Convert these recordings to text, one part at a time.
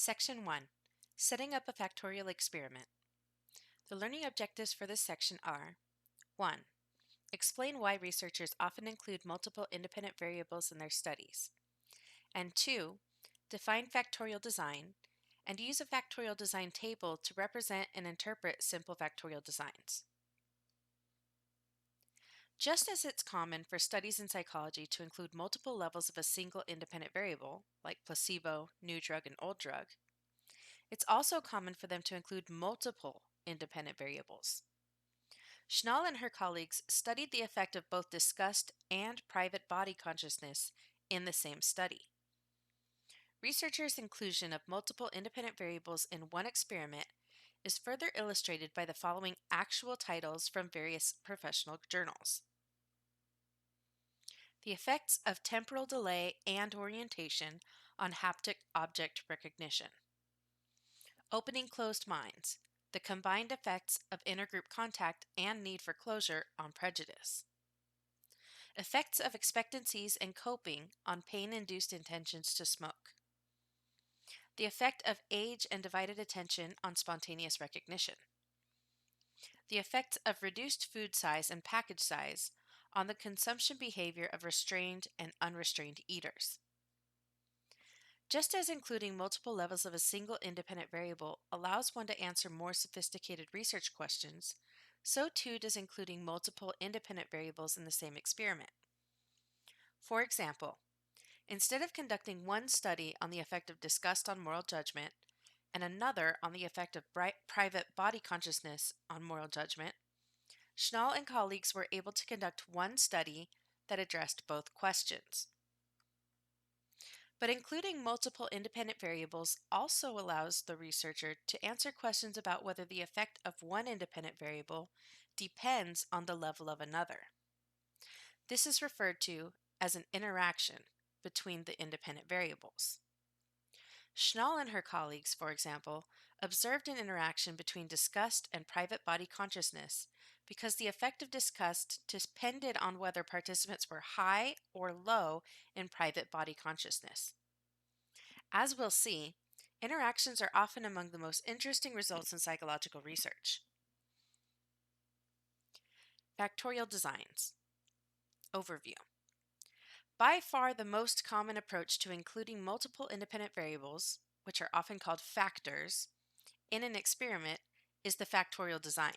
Section 1. Setting up a factorial experiment. The learning objectives for this section are 1. Explain why researchers often include multiple independent variables in their studies. And 2. Define factorial design and use a factorial design table to represent and interpret simple factorial designs. Just as it's common for studies in psychology to include multiple levels of a single independent variable, like placebo, new drug, and old drug, it's also common for them to include multiple independent variables. Schnall and her colleagues studied the effect of both disgust and private body consciousness in the same study. Researchers' inclusion of multiple independent variables in one experiment is further illustrated by the following actual titles from various professional journals. The effects of temporal delay and orientation on haptic object recognition. Opening closed minds, the combined effects of intergroup contact and need for closure on prejudice. Effects of expectancies and coping on pain-induced intentions to smoke. The effect of age and divided attention on spontaneous recognition. The effects of reduced food size and package size on the consumption behavior of restrained and unrestrained eaters. Just as including multiple levels of a single independent variable allows one to answer more sophisticated research questions, so too does including multiple independent variables in the same experiment. For example, instead of conducting one study on the effect of disgust on moral judgment and another on the effect of private body consciousness on moral judgment, Schnall and colleagues were able to conduct one study that addressed both questions. But including multiple independent variables also allows the researcher to answer questions about whether the effect of one independent variable depends on the level of another. This is referred to as an interaction between the independent variables. Schnall and her colleagues, for example, observed an interaction between disgust and private body consciousness because the effect of disgust depended on whether participants were high or low in private body consciousness. As we'll see, interactions are often among the most interesting results in psychological research. Factorial designs. Overview. By far the most common approach to including multiple independent variables, which are often called factors, in an experiment is the factorial design.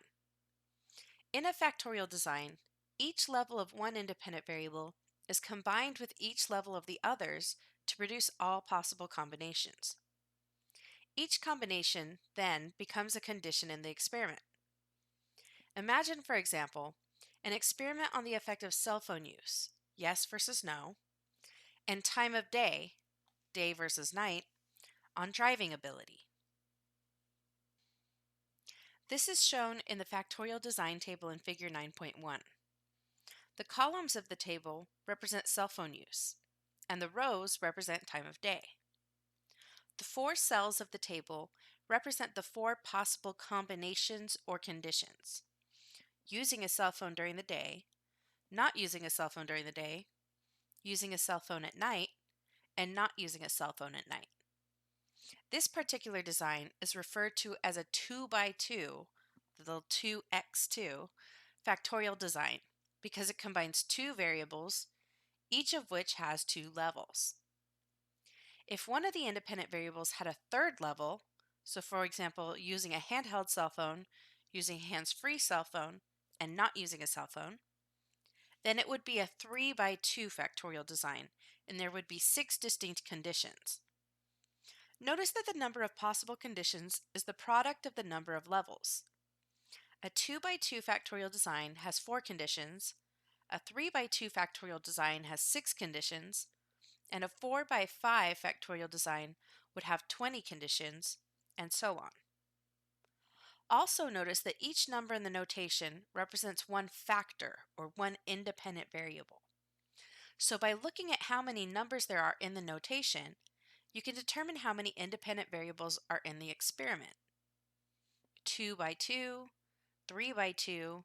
In a factorial design, each level of one independent variable is combined with each level of the others to produce all possible combinations. Each combination then becomes a condition in the experiment. Imagine, for example, an experiment on the effect of cell phone use, yes versus no, and time of day, day versus night, on driving ability. This is shown in the factorial design table in Figure 9.1. The columns of the table represent cell phone use, and the rows represent time of day. The four cells of the table represent the four possible combinations or conditions: using a cell phone during the day, not using a cell phone during the day, using a cell phone at night, and not using a cell phone at night. This particular design is referred to as a 2x2, the little 2x2, factorial design because it combines two variables, each of which has two levels. If one of the independent variables had a third level, so for example, using a handheld cell phone, using a hands-free cell phone, and not using a cell phone, then it would be a 3x2 factorial design, and there would be 6 distinct conditions. Notice that the number of possible conditions is the product of the number of levels. A 2x2 factorial design has 4 conditions, a 3x2 factorial design has 6 conditions, and a 4x5 factorial design would have 20 conditions, and so on. Also notice that each number in the notation represents one factor or one independent variable. So by looking at how many numbers there are in the notation, you can determine how many independent variables are in the experiment. 2x2, 3x2,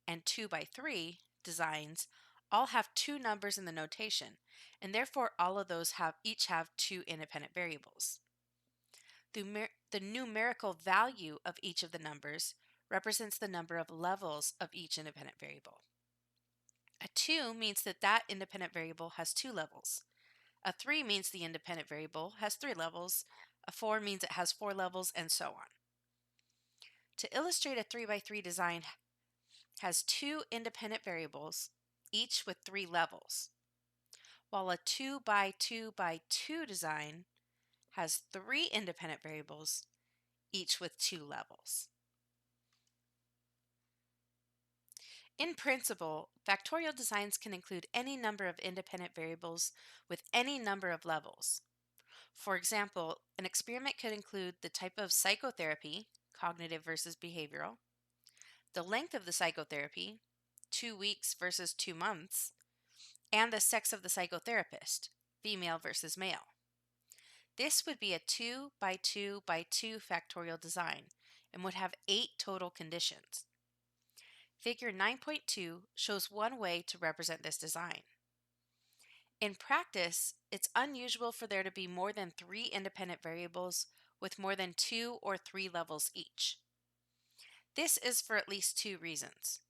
and 2x3 designs all have 2 numbers in the notation, and therefore all of those each have 2 independent variables. The numerical value of each of the numbers represents the number of levels of each independent variable. A 2 means that that independent variable has 2 levels. A 3 means the independent variable has 3 levels. A 4 means it has 4 levels, and so on. To illustrate, a 3 by 3 design has 2 independent variables, each with 3 levels, while a 2 by 2 by 2 design has 3 independent variables, each with 2 levels. In principle, factorial designs can include any number of independent variables with any number of levels. For example, an experiment could include the type of psychotherapy, cognitive versus behavioral, the length of the psychotherapy, 2 weeks versus 2 months, and the sex of the psychotherapist, female versus male. This would be a 2 by 2 by 2 factorial design and would have 8 total conditions. Figure 9.2 shows one way to represent this design. In practice, it's unusual for there to be more than 3 independent variables with more than 2 or 3 levels each. This is for at least 2 reasons.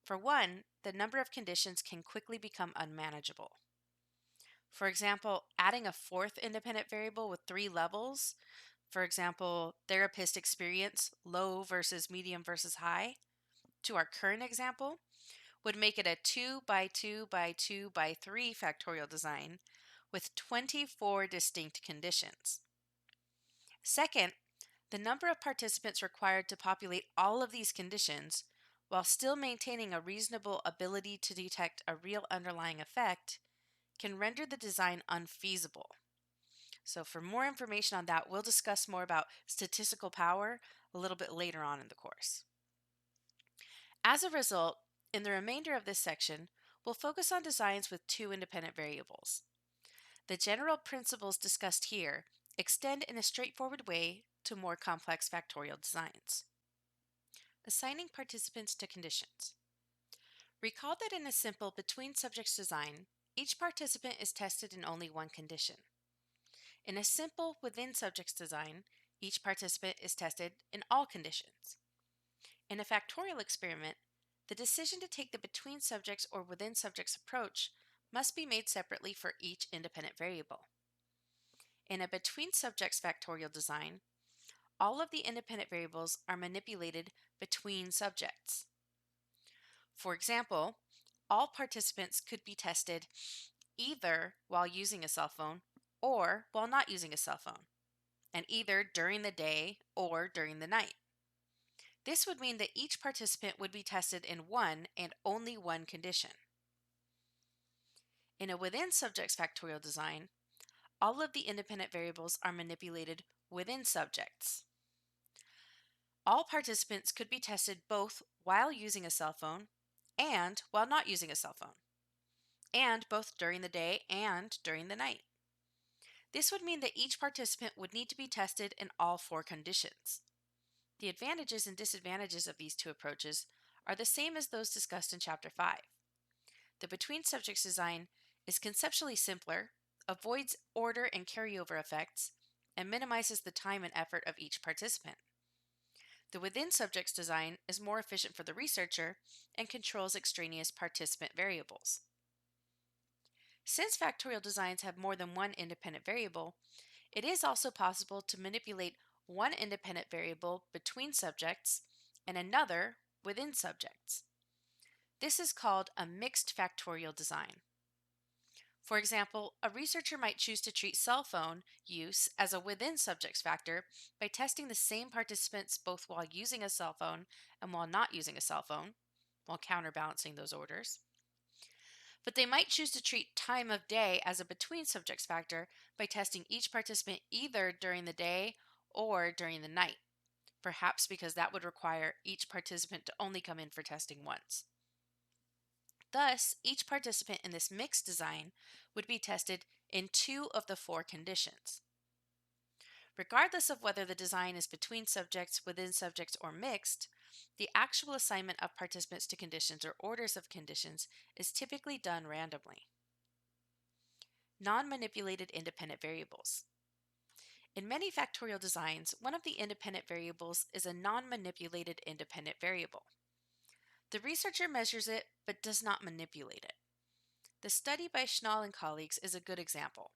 For one, the number of conditions can quickly become unmanageable. For example, adding a 4th independent variable with 3 levels, for example, therapist experience, low versus medium versus high, to our current example, would make it a 2 by 2 by 2 by 3 factorial design with 24 distinct conditions. Second, the number of participants required to populate all of these conditions while still maintaining a reasonable ability to detect a real underlying effect can render the design unfeasible. So for more information on that, we'll discuss more about statistical power a little bit later on in the course. As a result, in the remainder of this section, we'll focus on designs with 2 independent variables. The general principles discussed here extend in a straightforward way to more complex factorial designs. Assigning participants to conditions. Recall that in a simple between subjects design, each participant is tested in only one condition. In a simple within subjects design, each participant is tested in all conditions. In a factorial experiment, the decision to take the between subjects or within subjects approach must be made separately for each independent variable. In a between subjects factorial design, all of the independent variables are manipulated between subjects. For example, all participants could be tested either while using a cell phone or while not using a cell phone, and either during the day or during the night. This would mean that each participant would be tested in one and only one condition. In a within subjects factorial design, all of the independent variables are manipulated within subjects. All participants could be tested both while using a cell phone and while not using a cell phone, and both during the day and during the night. This would mean that each participant would need to be tested in all 4 conditions. The advantages and disadvantages of these 2 approaches are the same as those discussed in Chapter 5. The between subjects design is conceptually simpler, avoids order and carryover effects, and minimizes the time and effort of each participant. The within subjects design is more efficient for the researcher and controls extraneous participant variables. Since factorial designs have more than one independent variable, it is also possible to manipulate one independent variable between subjects and another within subjects. This is called a mixed factorial design. For example, a researcher might choose to treat cell phone use as a within subjects factor by testing the same participants both while using a cell phone and while not using a cell phone, while counterbalancing those orders. But they might choose to treat time of day as a between subjects factor by testing each participant either during the day or during the night, perhaps because that would require each participant to only come in for testing once. Thus, each participant in this mixed design would be tested in 2 of the 4 conditions. Regardless of whether the design is between subjects, within subjects, or mixed, the actual assignment of participants to conditions or orders of conditions is typically done randomly. Non-manipulated independent variables. In many factorial designs, one of the independent variables is a non-manipulated independent variable. The researcher measures it but does not manipulate it. The study by Schnall and colleagues is a good example.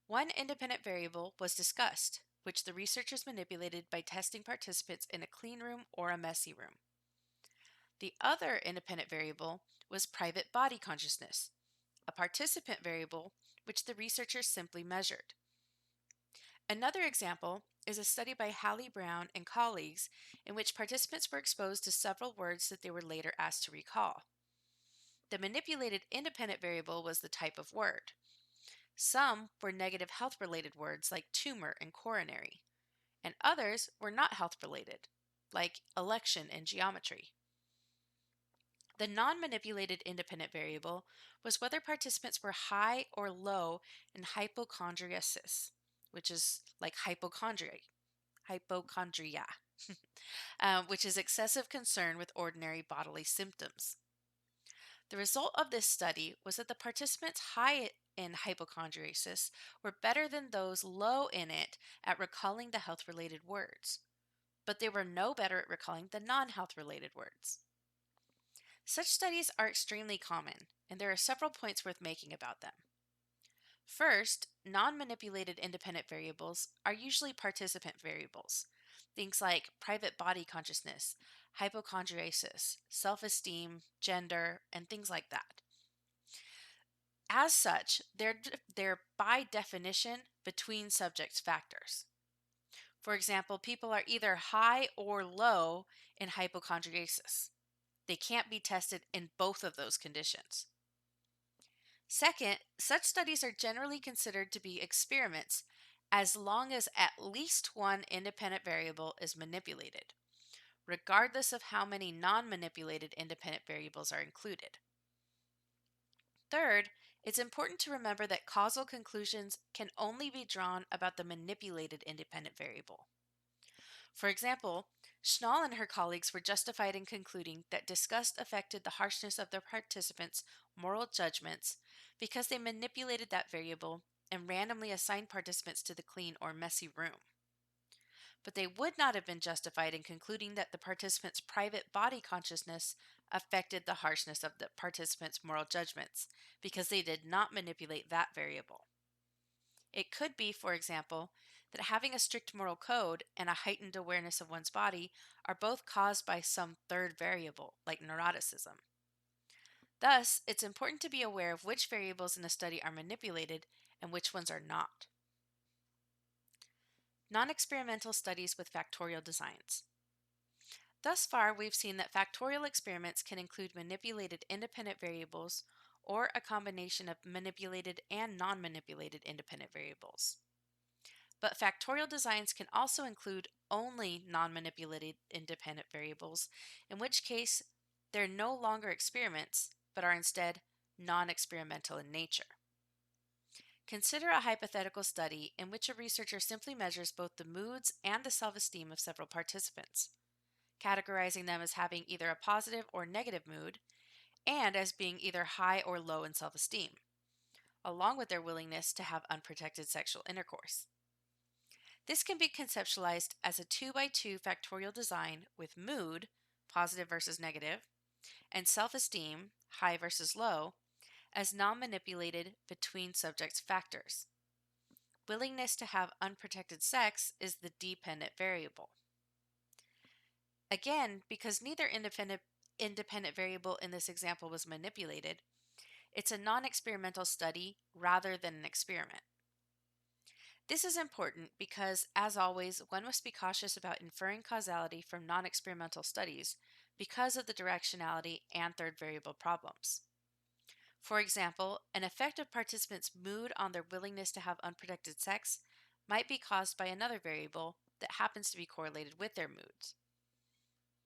One independent variable was discussed, which the researchers manipulated by testing participants in a clean room or a messy room. The other independent variable was private body consciousness, a participant variable which the researchers simply measured. Another example is a study by Hallie Brown and colleagues in which participants were exposed to several words that they were later asked to recall. The manipulated independent variable was the type of word. Some were negative health-related words like tumor and coronary, and others were not health-related, like election and geometry. The non-manipulated independent variable was whether participants were high or low in hypochondriasis, which is like hypochondria, which is excessive concern with ordinary bodily symptoms. The result of this study was that the participants high in hypochondriasis were better than those low in it at recalling the health-related words, but they were no better at recalling the non-health related words. Such studies are extremely common, and there are several points worth making about them. First, non-manipulated independent variables are usually participant variables. Things like private body consciousness, hypochondriasis, self-esteem, gender, and things like that. As such, they're by definition between subject factors. For example, people are either high or low in hypochondriasis. They can't be tested in both of those conditions. Second, such studies are generally considered to be experiments as long as at least one independent variable is manipulated, regardless of how many non-manipulated independent variables are included. Third, it's important to remember that causal conclusions can only be drawn about the manipulated independent variable. For example, Schnall and her colleagues were justified in concluding that disgust affected the harshness of their participants' moral judgments because they manipulated that variable and randomly assigned participants to the clean or messy room. But they would not have been justified in concluding that the participants' private body consciousness affected the harshness of the participants' moral judgments because they did not manipulate that variable. It could be, for example, that having a strict moral code and a heightened awareness of one's body are both caused by some third variable, like neuroticism. Thus, it's important to be aware of which variables in a study are manipulated and which ones are not. Non-experimental studies with factorial designs. Thus far, we've seen that factorial experiments can include manipulated independent variables or a combination of manipulated and non-manipulated independent variables. But factorial designs can also include only non-manipulated independent variables, in which case they're no longer experiments, but are instead non-experimental in nature. Consider a hypothetical study in which a researcher simply measures both the moods and the self-esteem of several participants, categorizing them as having either a positive or negative mood, and as being either high or low in self-esteem, along with their willingness to have unprotected sexual intercourse. This can be conceptualized as a 2x2 factorial design with mood, positive versus negative, and self-esteem, high versus low, as non-manipulated between subject factors. Willingness to have unprotected sex is the dependent variable. Again, because neither independent variable in this example was manipulated, it's a non-experimental study rather than an experiment. This is important because, as always, one must be cautious about inferring causality from non-experimental studies because of the directionality and third variable problems. For example, an effect of participants' mood on their willingness to have unprotected sex might be caused by another variable that happens to be correlated with their moods.